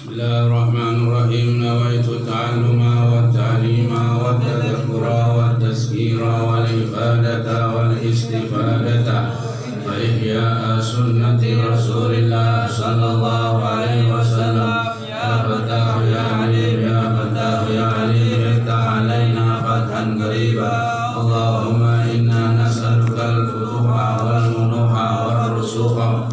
Bismillahirrahmanirrahim. Nawaitu ta'alluma wa ta'lima wa tadhakkura wa tazkira wal ifadata wal istifadata wa ihya'a sunnati Rasulillah sallallahu alaihi wasallam. Ya Fatah ya Alim, ya Fatah ya Alim, iftah alaina fathan qariba. Allahumma inna nas'aluka al-futuha wal munuha wal rusukha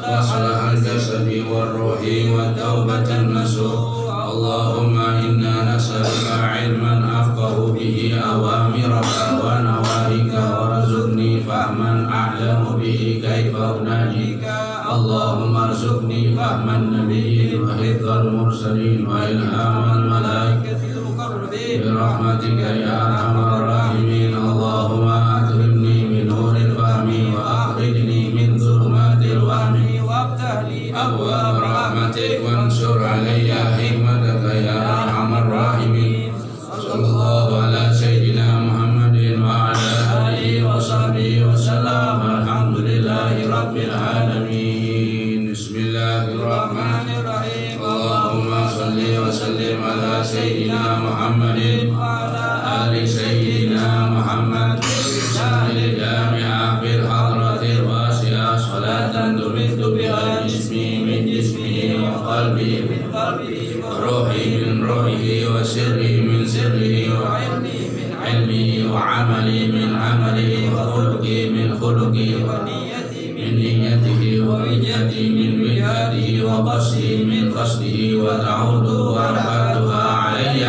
وصلاح الجسد والروح والتوبة النصوح. اللهم إنا نسألك علما أفقه به أوامرك ونواهيك وارزقني فهما أعلم به كيف أناجيك. اللهم ارزقني فهم النبيين وحفظ المرسلين وإلهام الملائكة المقربين برحمتك يا أرحم الراحمين. اللهم أكرمني بنور الفهم وأخرجني من ظلمات الوهم وافتح لي أبواب رحمتك وانشر علي حكمتك يا أرحم الراحمين. صلى الله على سيدنا محمد وعلى آله وصحبه وسلم. الحمد لله رب العالمين. بسم الله الرحمن الرحيم. اللهم صل وسلم على سيدنا محمد وعلى آل سيدنا محمد. بسم الجامعة في الحضرة الواسعة صلاة تمد بها جسمي من جسمه وقلبي من قلبه وروحي من روحه وسري من سره وعلمي من علمه وعملي من عمله وخلقي من خلقه ونيتي من نيته ووجهتي من وجهته وقصدي من قصده وتعود بركاتها علي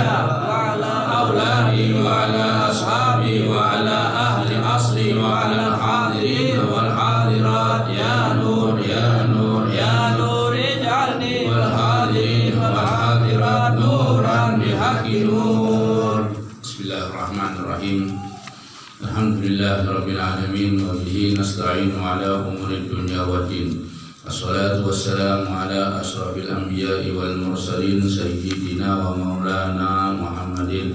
وعلى أولادي وعلى أصحابي وعلى أهل عصري وعلى الحاضرين والحاضرات. يا نور يا نور يا نور اجعلني والحاضرين والحاضرات نورا بحق نور. Bismillahirrahmanirrahim. Alhamdulillahirabbil alamin wa bihi nasta'inu ala umuri dunya waddin. Assalatu wassalamu ala asrafil anbiya'i wal mursalin sayyidina wa maulana Muhammadin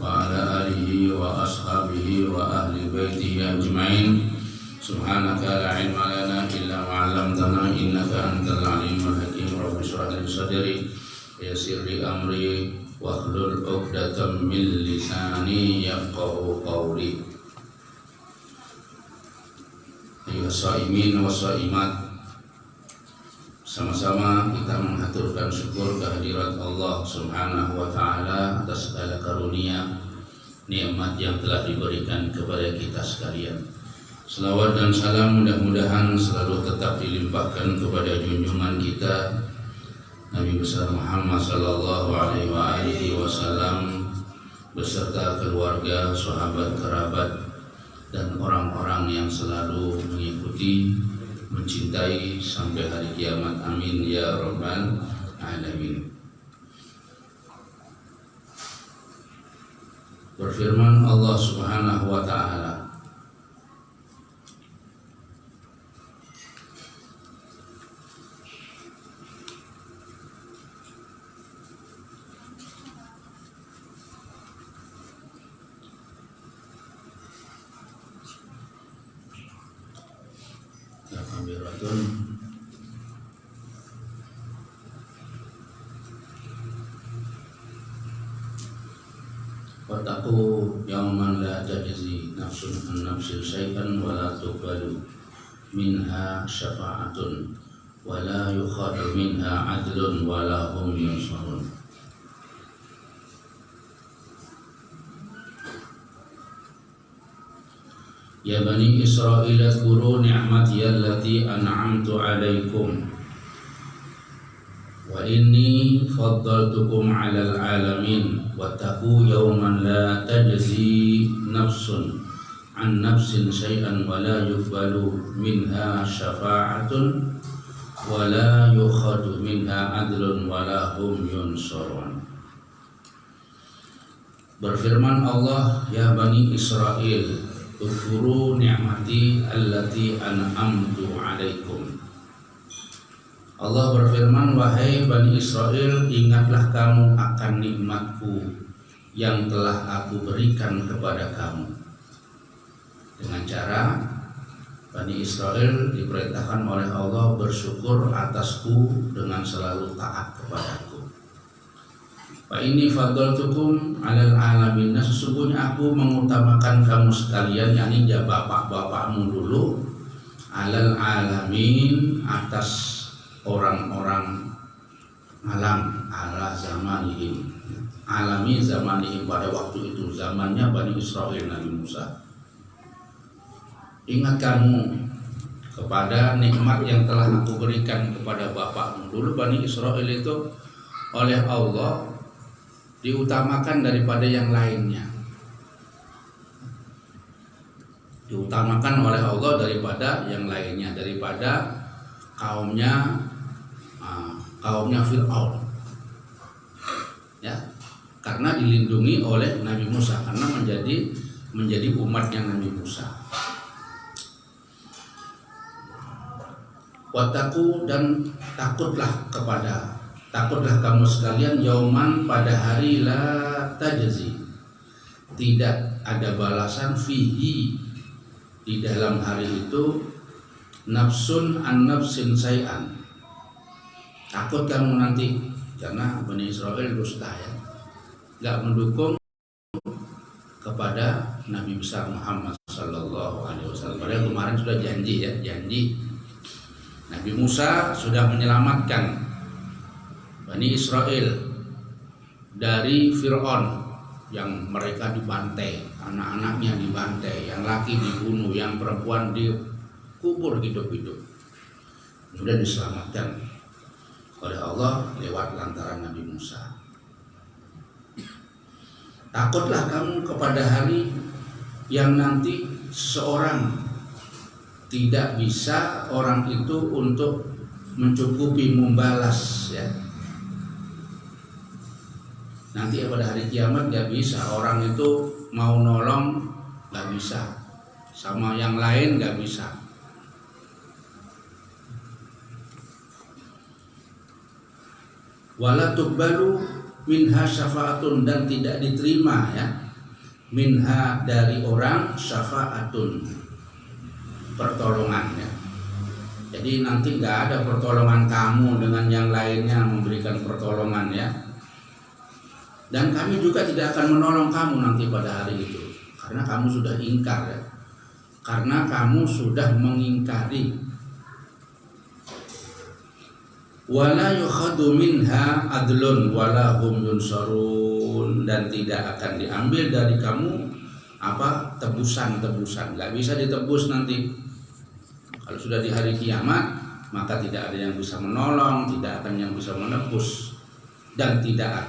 wa ala alihi wa ashabihi wa ahli baitihi ajma'in. Subhanaka la ilma lana illa ma 'allamtana innaka antal alimul hakim. Rabbi shrah li sadri wa yassir li amri wahlul 'uqdatam min lisani yafqahu qawli. Ayuhas shaimin wa shaimat, sama-sama kita mengaturkan syukur kehadirat Allah Subhanahu wa taala atas segala karunia nikmat yang telah diberikan kepada kita sekalian. Selawat dan salam mudah-mudahan selalu tetap dilimpahkan kepada junjungan kita Nabi besar Muhammad sallallahu alaihi wasallam beserta keluarga, sahabat, kerabat dan orang-orang yang selalu mengikuti, mencintai sampai hari kiamat. Amin ya rabbal alamin. Berfirman Allah Subhanahu wa taala, Wattaqu yawman la tajzi nafsun an nafsin syai'an wa la tuqbalu minha syafa'atun wa la yukhadu minha 'adlun wa la hum yunsarun. Ya Bani Israil adhkuru ni'mati allati an'amtu 'alaikum wa inni faddaltukum 'alal 'alamin. Wattaqu yawman la tajzi nafsun an nafsin syai'an wa la yuqbalu minha syafa'atun wa la yukhadu minha 'adlun wa la hum yunsarun. Berfirman Allah, ya Bani Israil, Udhkuru ni'mati allati an'amtu 'alaikum. Allah berfirman, wahai Bani Israel, ingatlah kamu akan nikmatku yang telah aku berikan kepada kamu. Dengan cara Bani Israel diperintahkan oleh Allah bersyukur atasku dengan selalu taat kepadaku. Fa inni fadaltukum 'alal alamin. Nah, sesungguhnya aku mengutamakan kamu sekalian, yakni bapak-bapakmu dulu, 'alal alamin, atas orang-orang alam, ala zamanihim. Alami zamanihim, pada waktu itu zamannya Bani Israil Nabi Musa. Ingat kamu kepada nikmat yang telah aku berikan kepada bapakmu. Dulu Bani Israil itu oleh Allah diutamakan daripada yang lainnya. Diutamakan oleh Allah daripada yang lainnya, daripada kaumnya Fir'aun. Ya, karena dilindungi oleh Nabi Musa, karena menjadi umatnya Nabi Musa. Wataku, dan takutlah kamu sekalian, yauman, pada hari la tajzi, tidak ada balasan, fihi, di dalam hari itu, nafsun an nafsin say'an. Takut kamu nanti, karena Bani Israil dusta ya, nggak mendukung kepada Nabi besar Muhammad Sallallahu Alaihi Wasallam. Padahal kemarin sudah janji Nabi Musa sudah menyelamatkan Bani Israel dari Fir'aun yang mereka dibantai, anak-anaknya dibantai, yang laki dibunuh, yang perempuan dikubur hidup-hidup. Sudah diselamatkan oleh Allah lewat lantaran Nabi Musa. Takutlah kamu kepada hari yang nanti seseorang tidak bisa orang itu untuk mencukupi, membalas ya. Nanti pada hari kiamat gak bisa, orang itu mau nolong gak bisa, sama yang lain gak bisa. Wala tuqbalu minha syafaatun, dan tidak diterima ya, minha, dari orang, syafaatun, pertolongan ya. Jadi nanti nggak ada pertolongan kamu dengan yang lainnya memberikan pertolongan ya. Dan kami juga tidak akan menolong kamu nanti pada hari itu, karena kamu sudah ingkar ya. Karena kamu sudah mengingkari. Wala yukhadu minha adlun wala hum yunsarun, dan tidak akan diambil dari kamu tebusan, nggak bisa ditebus nanti. Kalau sudah di hari kiamat, maka tidak ada yang bisa menolong, tidak akan yang bisa menebus, dan tidak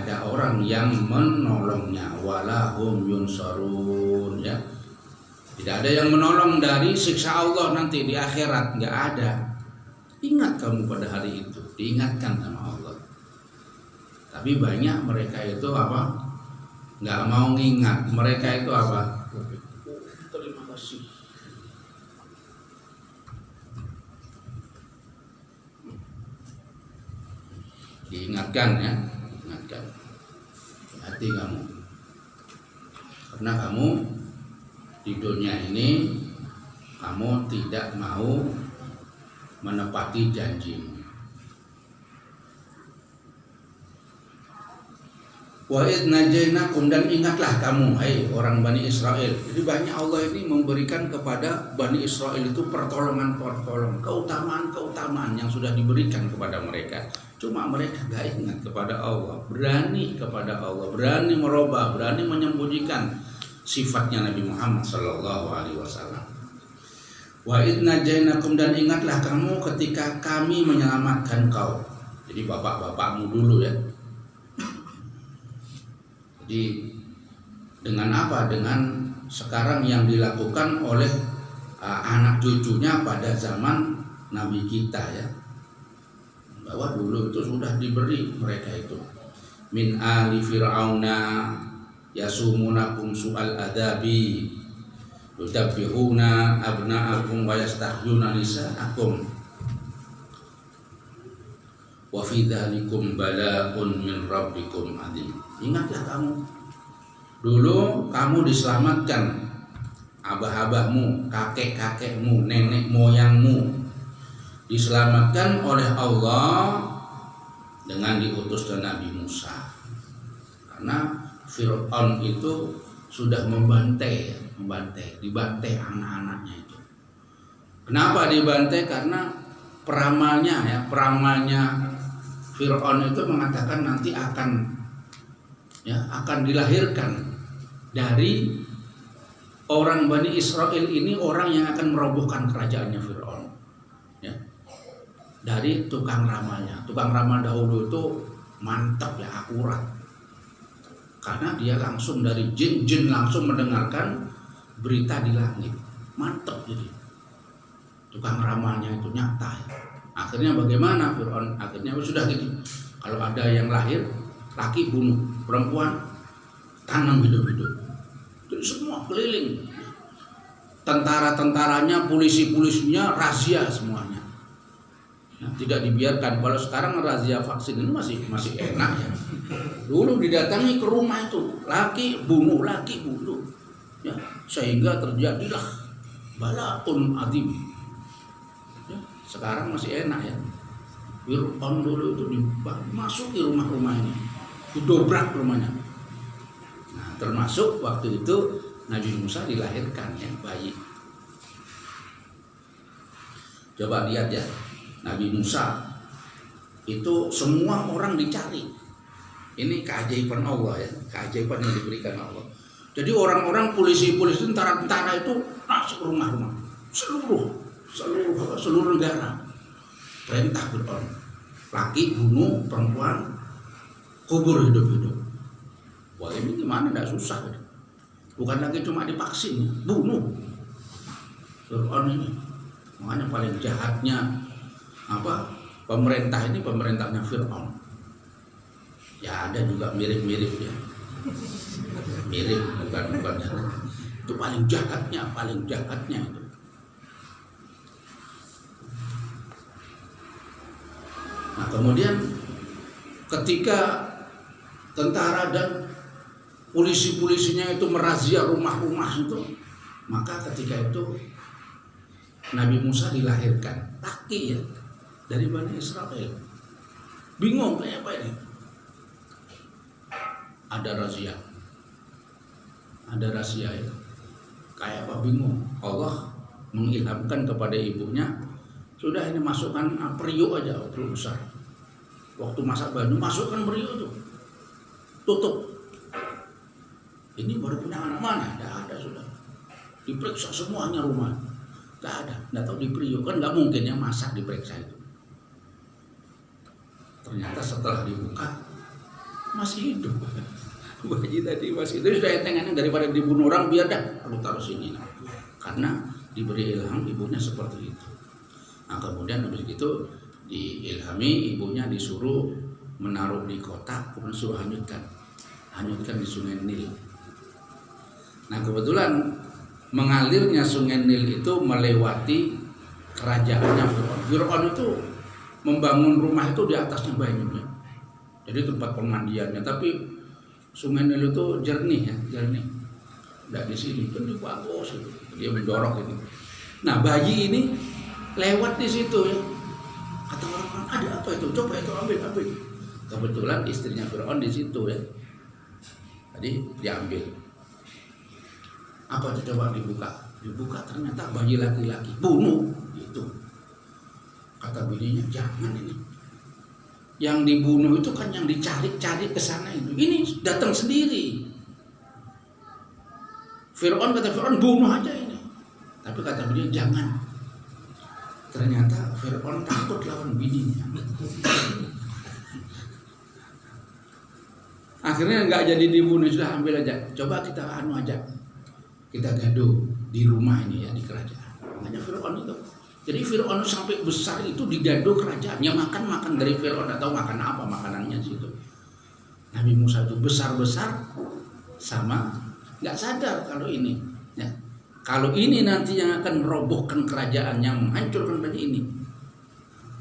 ada orang yang menolongnya. Wala hum yunsarun ya. Tidak ada yang menolong dari siksa Allah nanti di akhirat, nggak ada. Ingat kamu pada hari itu, diingatkan sama Allah. Tapi banyak mereka itu nggak mau ngingat. Mereka itu terima kasih. Diingatkan ya, ingatkan. Hati kamu, karena kamu di dunia ini kamu tidak mau menepati janjimu. Wa id najainakum, dan ingatlah kamu hai orang Bani Israel. Jadi banyak Allah ini memberikan kepada Bani Israel itu pertolongan, keutamaan yang sudah diberikan kepada mereka. Cuma mereka gak ingat kepada Allah, berani kepada Allah, berani merubah, berani menyembunyikan sifatnya Nabi Muhammad Sallallahu Alaihi Wasallam. Wa id najainakum, dan ingatlah kamu ketika kami menyelamatkan kau. Jadi bapak-bapakmu dulu ya. Jadi dengan apa? Dengan sekarang yang dilakukan oleh anak cucunya pada zaman Nabi kita ya. Bahwa dulu itu sudah diberi mereka itu. Min ali fir'auna yasumunakum su'al adabi yutabbihuna abna'akum wa yastahyuna nisa'akum wa fi dzalikum bala'un min rabbikum adzim. Ingatlah kamu, dulu kamu diselamatkan, abah-abahmu, kakek-kakekmu, nenek moyangmu diselamatkan oleh Allah dengan diutusnya Nabi Musa. Karena Fir'aun itu sudah dibantai anak-anaknya itu. Kenapa dibantai? Karena peramalnya Fir'aun itu mengatakan nanti akan dilahirkan dari orang Bani Israel ini orang yang akan merobohkan kerajaannya Fir'aun. Ya. Dari tukang ramalnya. Tukang ramal dahulu itu mantap ya, akurat. Karena dia langsung dari jin langsung mendengarkan berita di langit. Mantap jadi. Tukang ramalnya itu nyata ya. Akhirnya bagaimana Fir'aun? Akhirnya sudah gitu. Kalau ada yang lahir, laki bunuh, perempuan tanam hidup-hidup. Jadi semua keliling. Tentara-tentaranya, polisi-polisinya razia semuanya. Nah, tidak dibiarkan. Kalau sekarang razia vaksin ini masih enak ya. Dulu didatangi ke rumah itu, laki bunuh, ya, sehingga terjadilah balaun azim. Ya, sekarang masih enak ya. Fir'aun dulu itu masuk di rumah-rumah ini, didobrak rumahnya. Nah, termasuk waktu itu Nabi Musa dilahirkan ya, bayi. Coba lihat ya, Nabi Musa itu semua orang dicari. Ini keajaiban Allah ya, keajaiban yang diberikan Allah. Jadi orang-orang polisi-polisi, tentara-tentara itu masuk ke rumah-rumah, seluruh negara. Perintah Fir'aun, laki bunuh, perempuan kubur hidup-hidup. Wah, ini gimana? Tidak susah. Bukan lagi cuma divaksin, bunuh. Fir'aun ini, makanya paling jahatnya pemerintah ini, pemerintahnya Fir'aun. Ya ada juga mirip-mirip ya. Mirip bukan. Itu paling jahatnya itu. Nah, kemudian ketika tentara dan polisi-polisinya itu merazia rumah-rumah itu, maka ketika itu Nabi Musa dilahirkan, laki ya, dari Bani Israel. Bingung kayak apa ini? Ada rahasia ya. Kayak apa, bingung. Allah mengilhamkan kepada ibunya, sudah ini masukkan periuk aja, periuk besar. Waktu masak baju masukkan periuk itu, tutup. Ini baru punya anak mana? Tidak ada sudah. Diperiksa semuanya rumah, tidak ada. Tidak tahu di periuk, kan nggak mungkin ya masak diperiksa itu. Ternyata setelah dibuka masih hidup. Bayi tadi masih itu, sudah entengannya daripada dibunuh orang, biar dah aku taruh sini. Karena diberi ilham ibunya seperti itu. Nah, kemudian habis itu diilhami, ibunya disuruh menaruh di kotak, kemudian suruh hanyutkan di Sungai Nil. Nah, kebetulan mengalirnya Sungai Nil itu melewati kerajaannya Fir'aun. Fir'aun itu membangun rumah itu di atasnya banyunya, jadi tempat pemandiannya. Tapi Sungai Nil itu jernih. Tidak di sini, itu bagus itu. Dia mendorong itu. Nah, bayi ini lewat di situ ya. Kata orang, ada apa itu? Coba itu ambil. Kebetulan istrinya Fir'aun di situ ya. Tadi diambil. Apa itu? Coba dibuka ternyata bayi laki-laki. Bunuh gitu. Kata bininya, jangan ini. Yang dibunuh itu kan yang dicari-cari ke sana itu. Ini datang sendiri. Kata Fir'aun, bunuh aja ini. Tapi kata bininya, jangan. Ternyata Fir'aun takut lawan bininya. Akhirnya nggak jadi dibunuh, sudah ambil aja. Coba kita aja. Kita gaduh di rumah ini ya, di kerajaan. Makanya Fir'aun itu. Jadi Fir'aun sampai besar itu digado kerajaannya, makan dari Fir'aun, atau makan apa makanannya situ. Nabi Musa itu besar-besar sama nggak sadar kalau ini. Ya. Kalau ini nanti yang akan merobohkan kerajaannya, menghancurkan ini.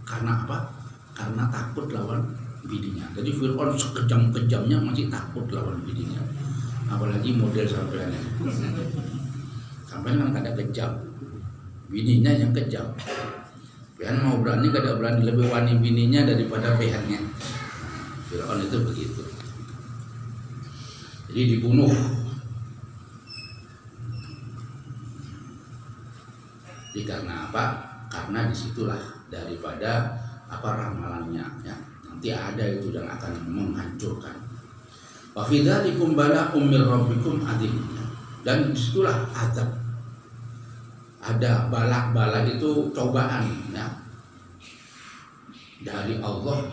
Karena apa? Karena takut lawan bininya. Jadi Fir'aun sekejam-kejamnya masih takut lawan bininya. Apalagi model sampean. Sampean kan ada kejam. Bininya yang kejam. Pian mau berani, kada berani, lebih wani bininya daripada pihaknya. Fir'aun itu begitu. Jadi dibunuh. Jadi karena apa? Karena disitulah daripada apa ramalannya ya. Nanti ada itu yang akan menghancurkan. Wa fi dzalikum bala'um mir rabbikum adzim. Dan disitulah azab. Ada bala itu cobaan ya. Dari Allah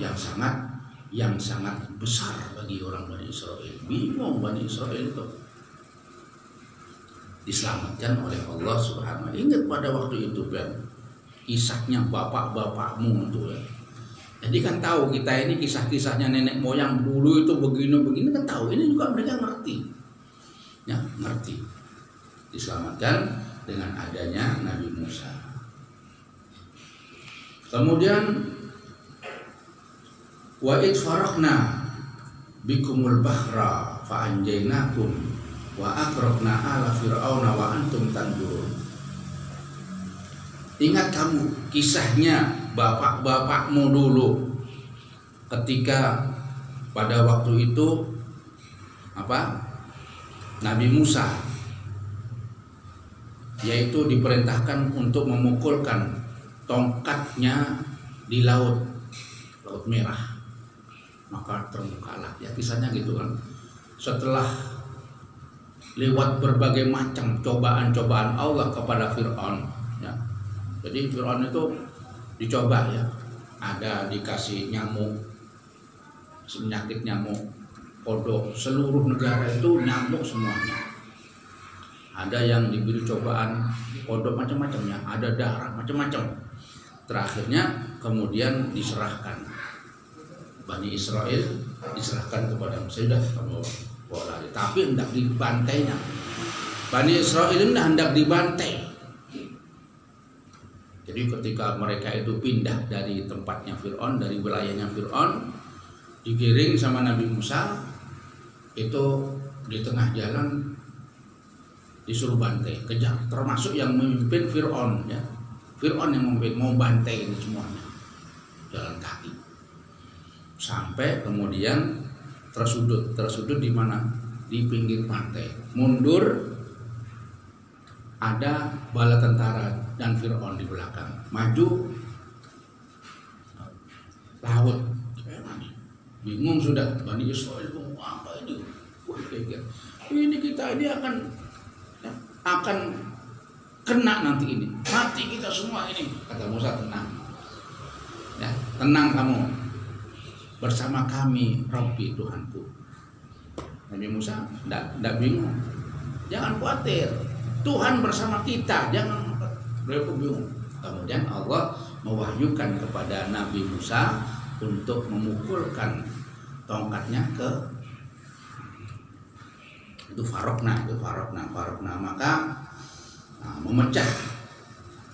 yang sangat besar bagi orang Bani Israel. Bingung Bani Israel itu. Diselamatkan oleh Allah Subhanahu wa ta'ala. Ingat pada waktu itu kan kisahnya bapak-bapakmu itu ya. Jadi kan tahu kita ini kisah-kisahnya nenek moyang dulu itu begini kan tahu. Ini juga mereka ngerti. Ya, ngerti. Diselamatkan dengan adanya Nabi Musa. Kemudian wa id faraqna bikumul bahra fa anjaynakum wa aqraqna ala fir'auna wa antum tanzurun. Ingat kamu kisahnya bapak-bapakmu dulu ketika pada waktu itu apa? Nabi Musa yaitu diperintahkan untuk memukulkan tongkatnya di laut merah, maka terbukalah ya, kisahnya gitu kan. Setelah lewat berbagai macam cobaan-cobaan Allah kepada Fir'aun ya. Jadi Fir'aun itu dicoba ya, ada dikasih nyamuk, penyakit nyamuk kodok, seluruh negara itu nyamuk semuanya. Ada yang diberi cobaan kodok macam-macamnya, ada darah macam-macam. Terakhirnya kemudian diserahkan Bani Israel, diserahkan kepada Musa. Sudah kamu bawa lari, tapi hendak dibantainya. Bani Israel hendak dibantai. Jadi ketika mereka itu pindah dari tempatnya Fir'aun, dari wilayahnya Fir'aun, digiring sama Nabi Musa, itu di tengah jalan disuruh bantai, kejar. Termasuk yang memimpin Fir'aun ya. Fir'aun yang memimpin, mau bantai ini semuanya. Jalan kaki. Sampai kemudian tersudut di mana? Di pinggir pantai. Mundur ada bala tentara dan Fir'aun di belakang. Maju laut. Bingung sudah Bani Israel, apa ini? Ini kita ini akan kena nanti ini. Mati kita semua ini. Kata Musa, tenang. Ya, tenang kamu. Bersama kami Rabbi Tuhanku. Nabi Musa tidak bingung. Jangan khawatir. Tuhan bersama kita, jangan bingung. Kemudian Allah mewahyukan kepada Nabi Musa untuk memukulkan tongkatnya ke itu farokna, maka memecah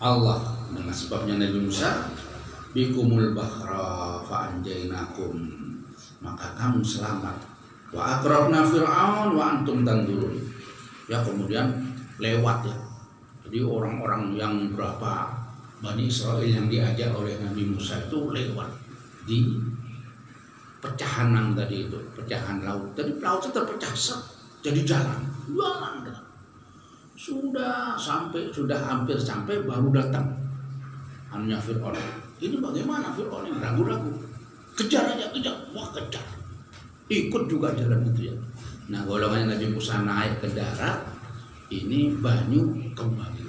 Allah dengan sebabnya Nabi Musa bikumul bahra fa anjaynakum, maka kamu selamat. Wa aqrabna fir'aun wa antum tanzurun. Ya, kemudian lewat ya. Jadi orang-orang yang berapa Bani Israel yang diajak oleh Nabi Musa itu lewat di pecahan tadi itu, pecahan laut. Jadi lautnya terpecah jadi jalan. Sudah hampir sampai baru datang anunya Fir'aun. Ini bagaimana Fir'aun ini ragu-ragu. Kejar aja. Wah, kejar. Ikut juga jalan itu ya. Nah, golongan Nabi Musa naik ke darat, ini banyu kembali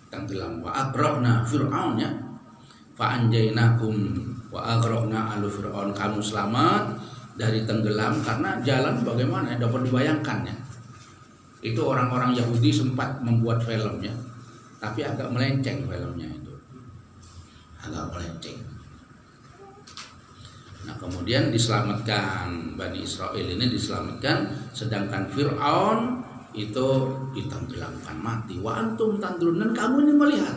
tenggelam. Wa agraqna Fir'aun ya. Fa anjaynakum wa agraqna alu Fir'aun, kamu selamat dari tenggelam. Karena jalan bagaimana dapat dibayangkan ya. Itu orang-orang Yahudi sempat membuat film ya, tapi agak melenceng filmnya itu. Agak melenceng. Nah, kemudian diselamatkan Bani Israel ini diselamatkan, sedangkan Fir'aun itu ditenggelamkan mati. Wa antum tanzurun, dan kamu ini melihat.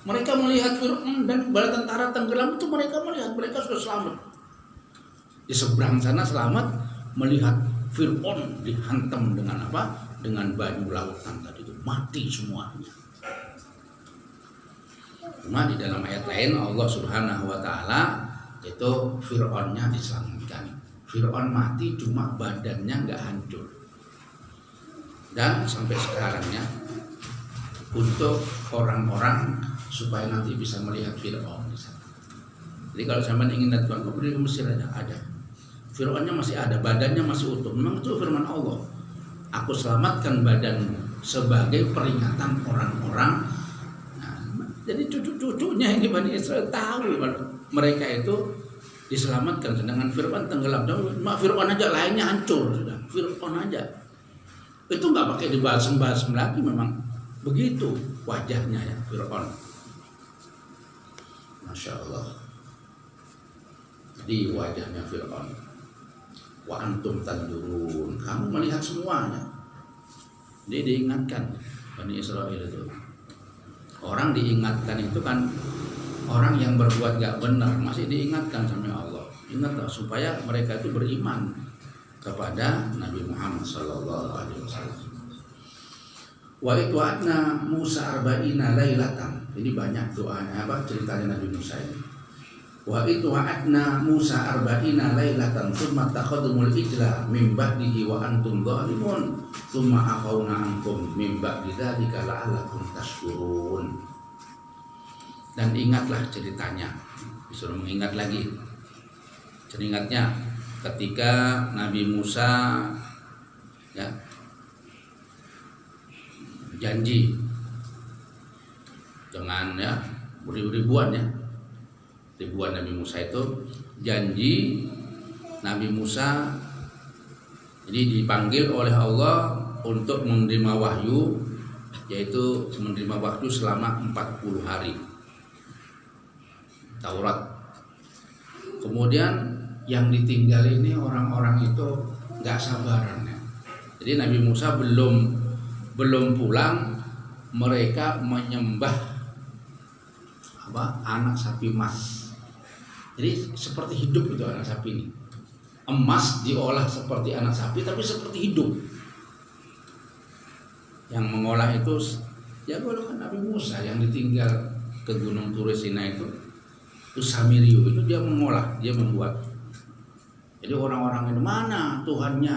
Mereka melihat Fir'aun dan bala tentara tenggelam itu, mereka melihat, mereka sudah selamat. Di seberang sana selamat, melihat Fir'aun dihantam dengan apa? Dengan banyu lautan tadi itu, mati semuanya. Cuma di dalam ayat lain Allah Subhanahu wa taala itu Fir'aunnya diselamatkan. Fir'aun mati cuma badannya nggak hancur. Dan sampai sekarangnya untuk orang-orang supaya nanti bisa melihat Fir'aun. Jadi kalau sampean ingin lihat Fir'aun, pergi ke Mesir aja, ada. Fir'aunnya masih ada, badannya masih utuh. Memang itu firman Allah. Aku selamatkan badanmu sebagai peringatan orang-orang. Nah, jadi cucu-cucunya ini Bani Israel tahu mereka itu diselamatkan, sedangkan Fir'aun tenggelam. Fir'aun aja lainnya hancur sudah. Fir'aun aja itu nggak pakai dibahas-bahas lagi, memang begitu wajahnya ya Fir'aun. Masya Allah. Di wajahnya Fir'aun. Wa antum tanzurun, kamu melihat semuanya. Dia diingatkan Bani Israel itu. Orang diingatkan itu kan orang yang berbuat gak benar masih diingatkan sama Allah. Ingatlah supaya mereka itu beriman kepada Nabi Muhammad sallallahu alaihi wasallam. Wa itwa'na Musa arba'ina lailatan. Ini banyak doanya ceritanya Nabi Musa ini. Wa itwa'na Musa arba'ina lailatan tsumma takhadumul ijla min ba'dihi wa antum dhalimun tsumma afauna ankum min ba'di dzalika la'allakum tashkurun. Dan ingatlah ceritanya, disuruh mengingat lagi. Teringatnya ketika Nabi Musa ya janji dengan ya ribuan Nabi Musa itu janji. Nabi Musa ini dipanggil oleh Allah untuk menerima wahyu, yaitu menerima wahyu selama 40 hari Taurat. Kemudian yang ditinggal ini orang-orang itu nggak sabaran ya. Jadi Nabi Musa belum pulang, mereka menyembah anak sapi emas. Jadi seperti hidup itu anak sapi ini. Emas diolah seperti anak sapi tapi seperti hidup. Yang mengolah itu ya golongan Nabi Musa yang ditinggal ke Gunung Tur Sinai itu Samiriu itu dia mengolah, dia membuat. Jadi orang-orang itu mana Tuhannya,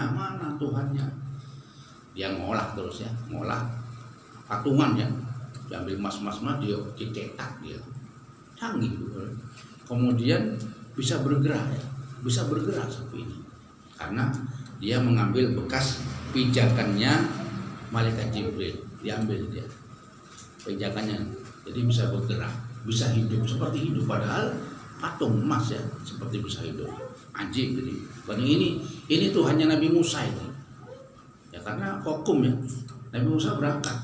dia ngolah terus ya, ngolah patungan ya, diambil emas dia dicetak dia, canggih. Kemudian bisa bergerak sapi ini, karena dia mengambil bekas pijakannya malaikat Jibril, diambil dia pijakannya, jadi bisa bergerak, bisa hidup seperti hidup, padahal patung emas ya, seperti bisa hidup. Ajib. Jadi ini Tuhannya Nabi Musa itu ya, karena hukum ya, Nabi Musa berangkat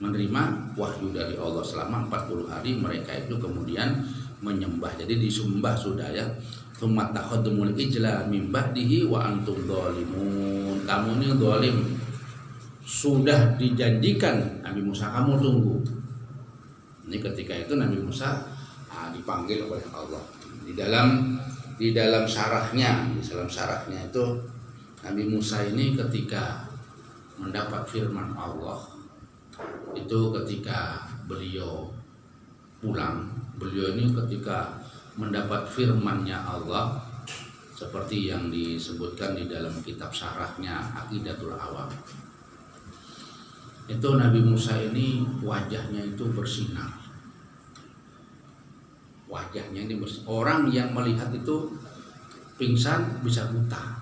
menerima wahyu dari Allah selama 40 hari. Mereka itu kemudian menyembah, jadi disembah sudah ya. Tsumma takhadumul ijla min ba'dihi wa antum dhalimun. Kamu ini zalim, sudah dijanjikan Nabi Musa, kamu tunggu. Ini ketika itu Nabi Musa dipanggil oleh Allah. Di dalam syarahnya itu Nabi Musa ini ketika mendapat firman Allah itu, ketika beliau pulang, beliau ini ketika mendapat firman-Nya Allah seperti yang disebutkan di dalam kitab syarahnya Aqidatul Awam, itu Nabi Musa ini wajahnya itu bersinar. Wajahnya ini bersinar. Orang yang melihat itu pingsan bisa buta.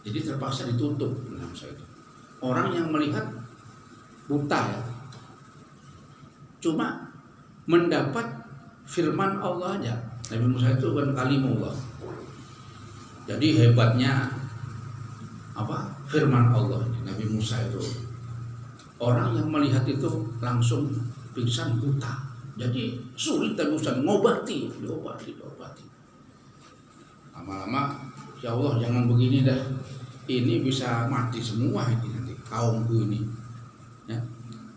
Jadi terpaksa ditutup Nabi Musa itu. Orang yang melihat buta ya. Cuma mendapat firman Allah aja. Nabi Musa itu kan kalimullah. Jadi hebatnya firman Allah ini. Nabi Musa itu orang yang melihat itu langsung pingsan buta. Jadi sulit Nabi Musa diobati. Lama-lama ya Allah jangan begini dah. Ini bisa mati semua ini nanti kaumku ini. Ya.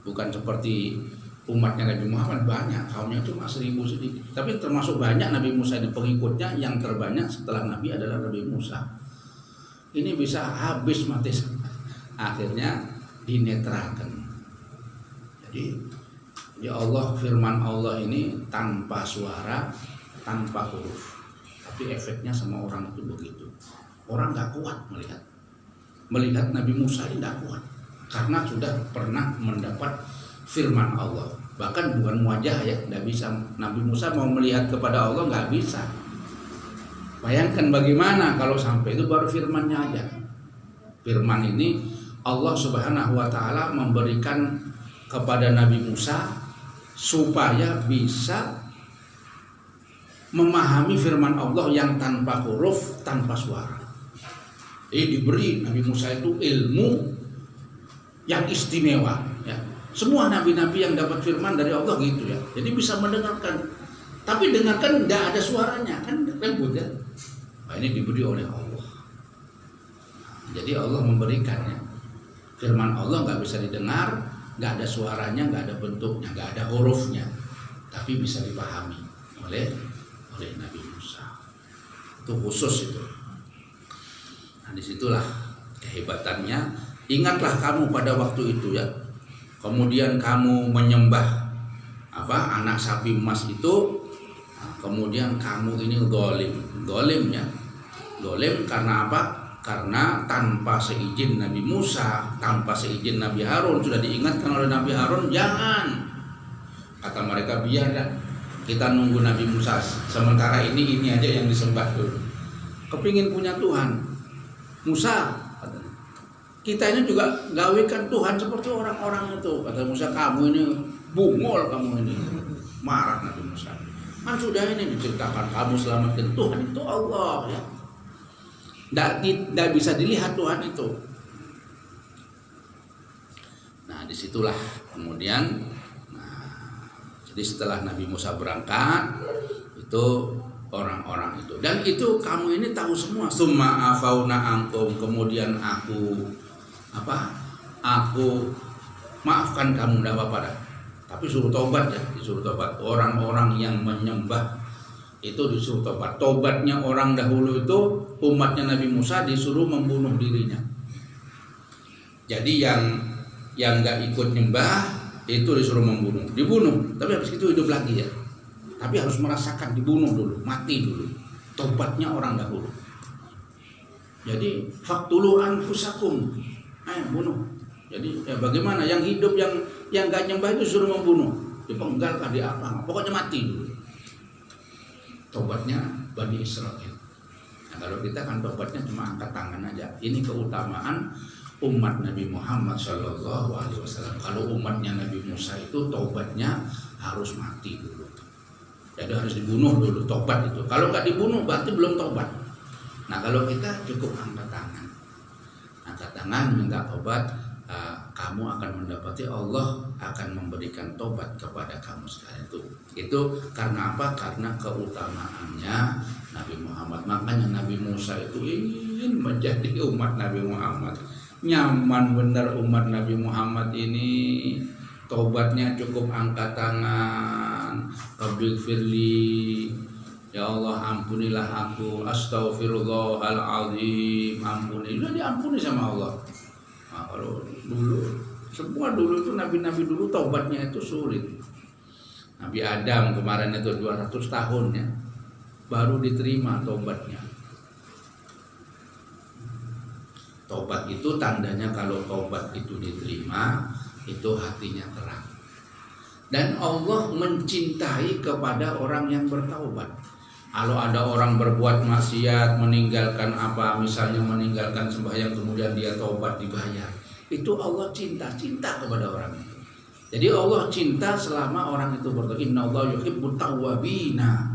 Bukan seperti umatnya Nabi Muhammad banyak, kaumnya cuma 1000 sedikit. Tapi termasuk banyak Nabi Musa ini pengikutnya, yang terbanyak setelah Nabi adalah Nabi Musa. Ini bisa habis mati. Akhirnya dinetralkan. Jadi ya Allah, firman Allah ini tanpa suara, tanpa huruf. tapi efeknya sama orang itu begitu. Orang nggak kuat melihat Nabi Musa ini nggak kuat karena sudah pernah mendapat firman Allah. Bahkan bukan wajah ya, nggak bisa. Nabi Musa mau melihat kepada Allah nggak bisa. Bayangkan bagaimana kalau sampai itu baru firmannya aja. Firman ini Allah Subhanahu wa Ta'ala memberikan kepada Nabi Musa supaya bisa memahami firman Allah yang tanpa huruf, tanpa suara. Diberi Nabi Musa itu ilmu yang istimewa ya. Semua nabi-nabi yang dapat firman dari Allah gitu ya. Jadi bisa mendengarkan. Tapi dengarkan tidak ada suaranya kan ribut ya. Nah, ini diberi oleh Allah. Jadi Allah memberikannya. Firman Allah nggak bisa didengar, nggak ada suaranya, nggak ada bentuknya, nggak ada hurufnya, tapi bisa dipahami oleh Nabi Musa. Itu khusus itu. Nah disitulah kehebatannya. Ingatlah kamu pada waktu itu ya. Kemudian kamu menyembah anak sapi emas itu. Kemudian kamu ini zalim ya. Zalim karena apa? Karena tanpa seizin Nabi Musa, tanpa seizin Nabi Harun, sudah diingatkan oleh Nabi Harun, jangan. Kata mereka, biarlah kita nunggu Nabi Musa. Sementara ini aja yang disembah dulu. Kepingin punya Tuhan. Musa, kita ini juga gawekan Tuhan seperti orang-orang itu. Kata Musa, kamu ini bungol, kamu ini. Marah Nabi Musa. Kan sudah ini diceritakan, kamu selamatkan Tuhan itu Allah ya. Tidak bisa dilihat Tuhan itu. Nah disitulah kemudian, jadi setelah Nabi Musa berangkat itu orang-orang itu, dan itu kamu ini tahu semua. Summa afauna angkum, kemudian aku maafkan kamu, tidak apa-apa dah. Tapi suruh tobat ya, disuruh tobat. Orang-orang yang menyembah itu disuruh tobat. Tobatnya orang dahulu itu umatnya Nabi Musa disuruh membunuh dirinya. Jadi yang nggak ikut nyembah itu disuruh dibunuh. Tapi habis itu hidup lagi ya. Tapi harus merasakan dibunuh dulu, mati dulu. Tobatnya orang dahulu. Jadi faktulu anfusakum, bunuh. Jadi bagaimana yang hidup yang nggak nyembah itu suruh membunuh, dipenggal kah, di apa? Pokoknya mati dulu. Tobatnya Bani Israel. Nah, kalau kita kan tobatnya cuma angkat tangan aja. Ini keutamaan umat Nabi Muhammad SAW. Kalau umatnya Nabi Musa itu tobatnya harus mati dulu. Jadi harus dibunuh dulu tobat itu. Kalau nggak dibunuh berarti belum tobat. Nah kalau kita cukup angkat tangan minta tobat. Kamu akan mendapati Allah akan memberikan tobat kepada kamu sekalian itu karena apa? Karena keutamaannya Nabi Muhammad. Makanya Nabi Musa itu ingin menjadi umat Nabi Muhammad. Nyaman benar umat Nabi Muhammad ini. Tobatnya cukup angkat tangan. Rabbighfirli, ya Allah ampunilah aku, astaghfirullahaladzim, ampuni. Udah diampuni sama Allah. Nah, kalau semua dulu itu nabi-nabi dulu taubatnya itu sulit. Nabi Adam kemarin itu 200 tahun ya, baru diterima taubatnya. Taubat itu tandanya kalau taubat itu diterima, itu hatinya terang. Dan Allah mencintai kepada orang yang bertaubat. Kalau ada orang berbuat maksiat, meninggalkan apa, misalnya meninggalkan sembahyang, kemudian dia taubat dibayar, itu Allah cinta kepada orang itu. Jadi Allah cinta selama orang itu bertaubat. Innallaha yuhibbut tawwabina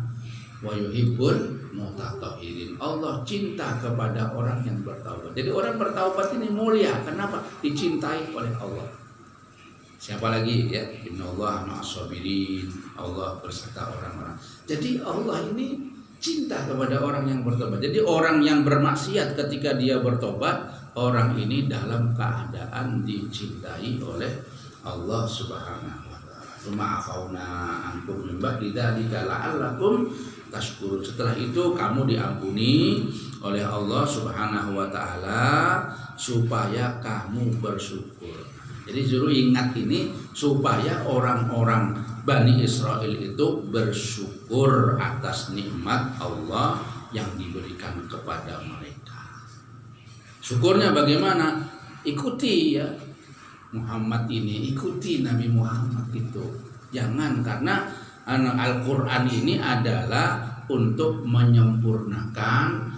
wa yuhibbul mutatahhirin. Allah cinta kepada orang yang bertaubat. Jadi orang bertaubat ini mulia. Kenapa? Dicintai oleh Allah. Siapa lagi ya? Innallaha ma'as-sabirin. Allah berserta orang-orang. Jadi Allah ini cinta kepada orang yang bertobat. Jadi orang yang bermaksiat ketika dia bertobat, orang ini dalam keadaan dicintai oleh Allah Subhanahu wa taala. Ma'afauna ankum min ba'di dzalika la'allakum tashkurun. Setelah itu kamu diampuni oleh Allah Subhanahu wa taala supaya kamu bersyukur. Jadi suruh ingat ini supaya orang-orang Bani Israel itu bersyukur atas nikmat Allah yang diberikan kepada mereka. Syukurnya bagaimana? Ikuti ya Muhammad ini, ikuti Nabi Muhammad itu. Jangan, karena Al-Quran ini adalah untuk menyempurnakan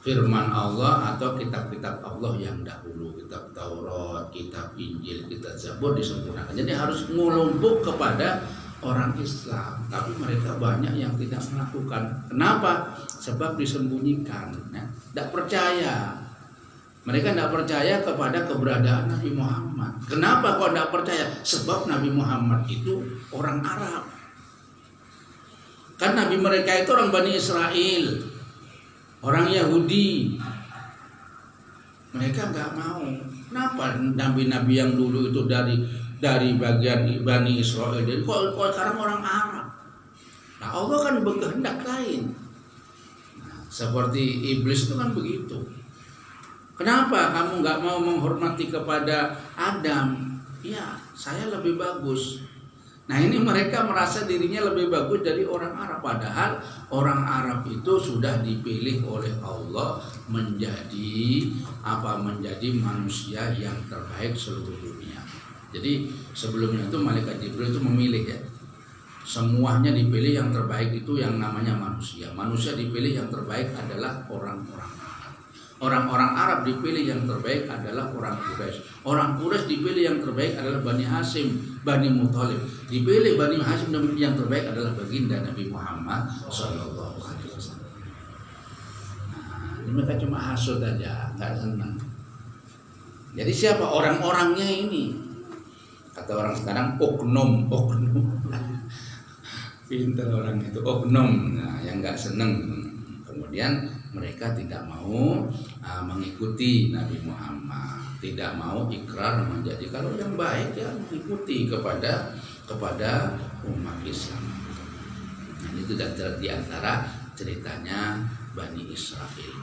firman Allah atau kitab-kitab Allah yang dahulu, kitab Taurat, kitab Injil, kitab Zabur disempurnakan. Jadi harus melumpuk kepada orang Islam, tapi mereka banyak yang tidak melakukan. Kenapa? Sebab disembunyikan, tidak percaya. Mereka tidak percaya kepada keberadaan Nabi Muhammad. Kenapa kok tidak percaya? Sebab Nabi Muhammad itu orang Arab. Kan Nabi mereka itu orang Bani Israel, orang Yahudi. Mereka nggak mau. Kenapa nabi-nabi yang dulu itu dari bagian Bani Israel? Jadi kok sekarang orang Arab? Nah, Allah kan berkehendak lain. Nah, seperti iblis itu kan begitu. Kenapa kamu nggak mau menghormati kepada Adam? Ya, saya lebih bagus. Nah, ini mereka merasa dirinya lebih bagus dari orang Arab. Padahal orang Arab itu sudah dipilih oleh Allah menjadi manusia yang terbaik seluruh dunia. Jadi sebelumnya itu malaikat Jibril itu memilih ya. Semuanya dipilih yang terbaik itu yang namanya manusia. Manusia dipilih yang terbaik adalah orang-orang Arab. Orang-orang Arab dipilih yang terbaik adalah orang Quraisy. Orang Quraisy dipilih yang terbaik adalah Bani Hashim, Bani Muthalib. Dipilih Bani Hashim dan yang terbaik adalah baginda Nabi Muhammad Sallallahu Alaihi Wasallam. Nah, mereka cuma hasud aja, nggak senang. Jadi siapa orang-orangnya ini? Kata orang sekarang oknum. Pintar orang itu oknum. Nah, yang nggak senang. Kemudian mereka tidak mau mengikuti Nabi Muhammad, tidak mau ikrar menjadi kalau yang baik ya mengikuti kepada umat Islam. Nah, itu di antara ceritanya Bani Israel.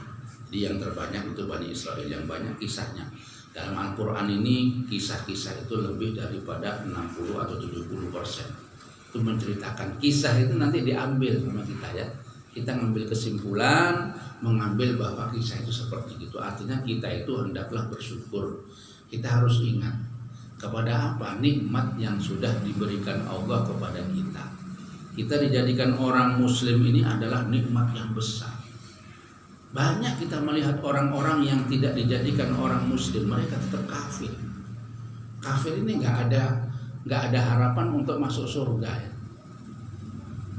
Jadi yang terbanyak itu Bani Israel, yang banyak kisahnya. Dalam Al-Quran ini kisah-kisah itu lebih daripada 60 atau 70%. Itu menceritakan kisah itu nanti diambil sama kita ya. Kita mengambil kesimpulan, mengambil bahwa kisah itu seperti itu. Artinya kita itu hendaklah bersyukur. Kita harus ingat kepada apa nikmat yang sudah diberikan Allah kepada kita. Kita dijadikan orang Muslim ini adalah nikmat yang besar. Banyak kita melihat orang-orang yang tidak dijadikan orang Muslim, mereka tetap kafir. Kafir ini nggak ada harapan untuk masuk surga ya.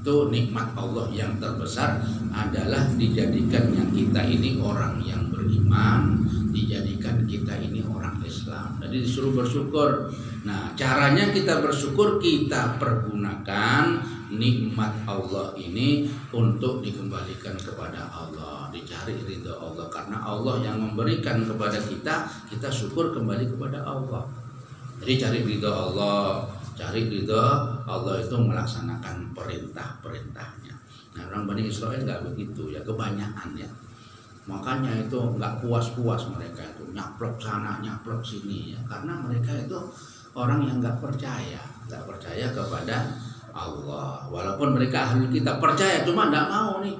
Itu nikmat Allah yang terbesar adalah dijadikannya kita ini orang yang beriman, dijadikan kita ini orang Islam. Jadi disuruh bersyukur. Nah, caranya kita bersyukur, kita pergunakan nikmat Allah ini untuk dikembalikan kepada Allah, dicari ridha Allah. Karena Allah yang memberikan kepada kita, kita syukur kembali kepada Allah. Jadi cari ridha Allah. Cari ridha Allah itu melaksanakan perintah-perintahnya. Nah, orang Bani Israel nggak begitu ya, kebanyakan ya. Makanya itu nggak puas-puas mereka itu nyaplok sana nyaplok sini ya, karena mereka itu orang yang nggak percaya kepada Allah. Walaupun mereka ahli kitab, percaya cuma nggak mau nih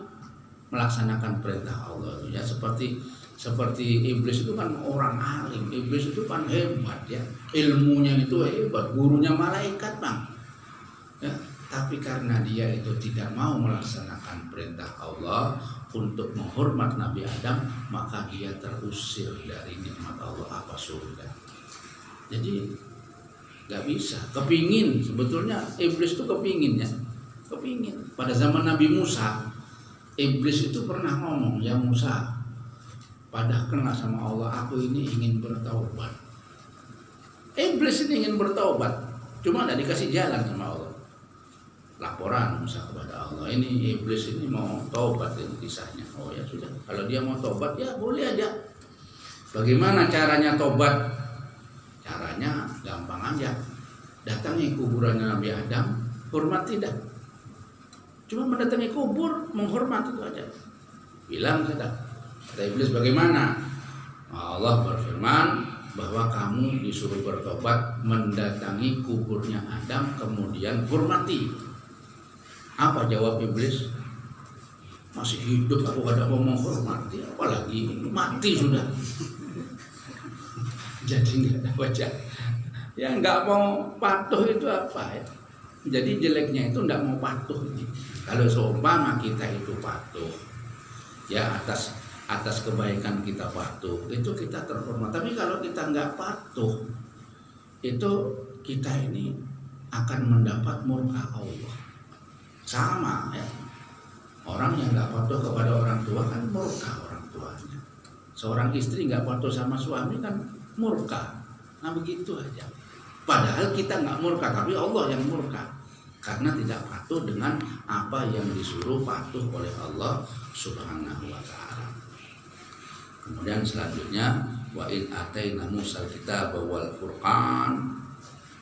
melaksanakan perintah Allah itu ya. Seperti iblis itu kan orang alim, iblis itu kan hebat ya, ilmunya itu hebat, gurunya malaikat bang ya. Tapi karena dia itu tidak mau melaksanakan perintah Allah untuk menghormat Nabi Adam, maka dia terusir dari nikmat Allah apa surga. Jadi nggak bisa, kepingin sebetulnya iblis itu kepingin pada zaman Nabi Musa. Iblis itu pernah ngomong, ya Musa, padahkan sama Allah, aku ini ingin bertaubat. Iblis ini ingin bertaubat, cuma tidak dikasih jalan sama Allah. Laporan Musa kepada Allah, ini iblis ini mau taubat, ini kisahnya. Oh ya sudah, kalau dia mau taubat ya boleh aja. Bagaimana caranya taubat? Caranya gampang aja, datangi kuburannya Nabi Adam, hormat tidak. Cuma mendatangi kubur, menghormat itu aja. Bilang saja. Kata iblis, bagaimana? Allah berfirman, bahwa kamu disuruh bertobat mendatangi kuburnya Adam kemudian hormati. Apa jawab iblis? Masih hidup aku kada mau menghormati, apalagi mati sudah. Jadi nggak ada wajah. Ya nggak mau patuh itu apa ya? Jadi jeleknya itu nggak mau patuh. Kalau seumpama kita itu patuh, ya atas kebaikan kita patuh, itu kita terhormat. Tapi kalau kita nggak patuh, itu kita ini akan mendapat murka Allah. Sama ya. Orang yang nggak patuh kepada orang tua kan murka orang tuanya. Seorang istri nggak patuh sama suami kan murka. Nah begitu aja. Padahal kita nggak murka, tapi Allah yang murka karena tidak patuh dengan apa yang disuruh patuh oleh Allah Subhanahu wa Ta'ala. Kemudian selanjutnya wa in ataina Musal kitaba wal furqan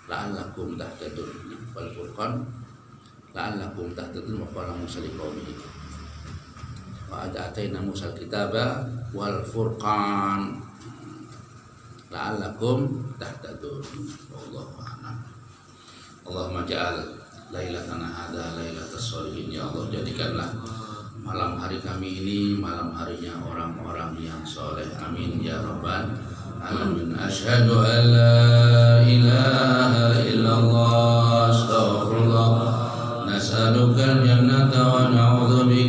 la'allakum tahtadun. Wal furqan la'allakum tahtadun wa qala Musa liqaumihi. Wa ataina Musal kitaba wal furqan la'allakum tahtadun. Wallahu a'lam. Allahumma ja'al lailatana hadza lailatas sholihin. Ya Allah, jadikanlah malam hari kami ini malam harinya orang-orang yang soleh. Amin ya rabbal alamin. Asyhadu an la ilaha illallah astaghfirullah nas'aluka al-jannata wa na'udzubika